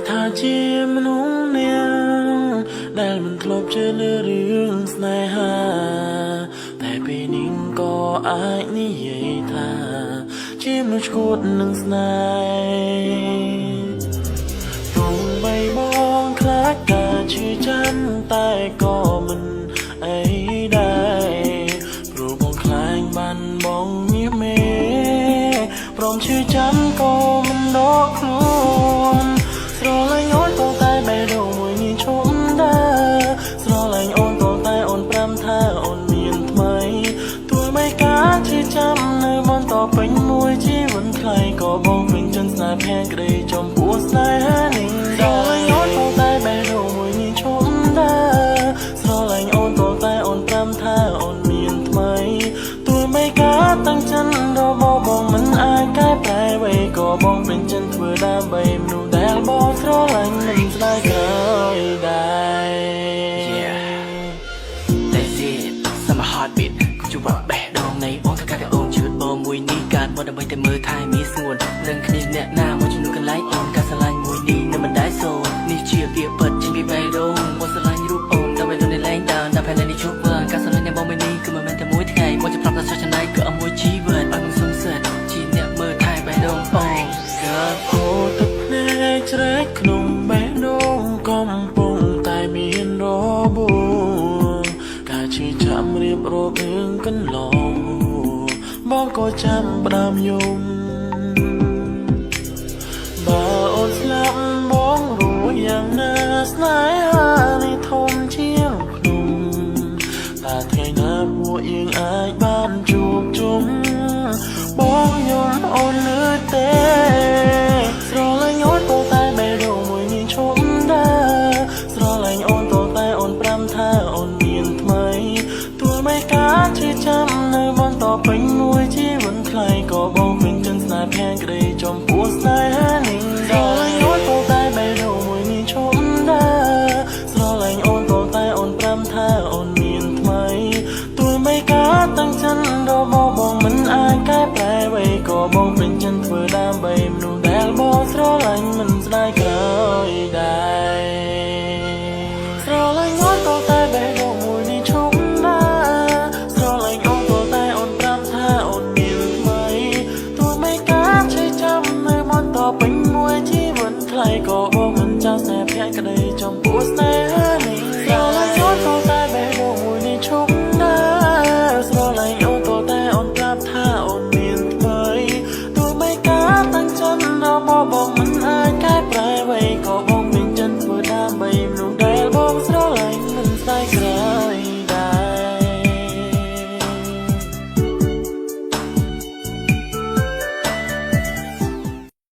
ថាជាមនុស្សនាងដែលមិនធ្លាប់ជឿលើរឿងស្នេហាតែពេលនេះក៏អាចនិយាយថាជាមនុស្សឈួតនឹងស្នេហ៍ទោះបីបងខ្លាចការឈឺចាំតែក៏មិនអីដែរព្រោះបងខ្លាចបានបងញៀមមេព្រមឈឺចាំក៏មិនដកខ្លួនស្រឡាញ់អូនក៏តែបេះដូងមួយនេះឈប់ដែរស្រឡាញ់អូនក៏តែអូនប្រាំថាអូនមានថ្មីទោះបីការឈឺចាំនៅបន្តពេញមួយជីវិតថ្លៃក៏បងពេញចិនស្នេហ៍ភាក្ដីចំពោះស្នេហានេះស្រឡាញ់អូនក៏តែបេះដូងមួយនេះឈប់ដែរស្រឡាញ់អូនក៏តែអូនប្រាំថាអូនមានថ្មីទោះបីការតាំងចិត្តរបស់បងមិនអាចកែប្រែអ្វីក៏បងពេញចិនធ្វើដើម្បីមនុស្សដែលបងស្រឡាញ់មិនស្ដាយក្រោយដែរ That's it sama heartbeat គូជួបបេះដូងនៃបងត្រូវការតែអូនជឿបងមួយនេះកើតមកដើម្បីតែមើលថែមានស្ងួននឹងគ្មានអ្នកណាមកជំនួសកន្លែងអូនការស្រឡាញ់មួយនេះនៅមិនដែលសូន្យនេះជាពាក្យពិតជាពីបេះដូងបងស្រឡាញ់រូបអូនដើម្បីលោកនេះលែងដើរដល់ពេលនេះជួបបងការស្រឡាញ់នៃបងមួយនេះគឺមិនមែនតែមួយថ្ងៃមកจะប្រាប់ថាសុខចិត្តគឺអមួយជីវិតឲ្យមិនសុំសិតជាអ្នកមើលថែបេះដូងអូន កើតហូរទឹកភ្នែកជ្រែកក្នុងបេះដូងកំពុងតែមានរបួសការឈឺចាំរៀបរាប់រឿងកន្លងបងក៏ចាំផ្ដើមយំបើអូនស្លាប់បងរួចយ៉ាងណាស្នេហានេះធំជាងភ្នំតែថ្ងៃណាពួកយើងអាចបានជួបជុំបងយល់អូនលឺទេស្រឡាញ់អូនក៏តែបេះដូងមួយនេះឈប់ដែរស្រឡាញ់អូនក៏តែអូនប្រាំថាអូនមានថ្មីទោះបីការឈឺចាំនៅបន្តពេញមួយជីវិតថ្លៃក៏បងពេញចិនស្នេហ៍ភាក្ដីចំពោះស្នេហានេះស្រឡាញ់អូនក៏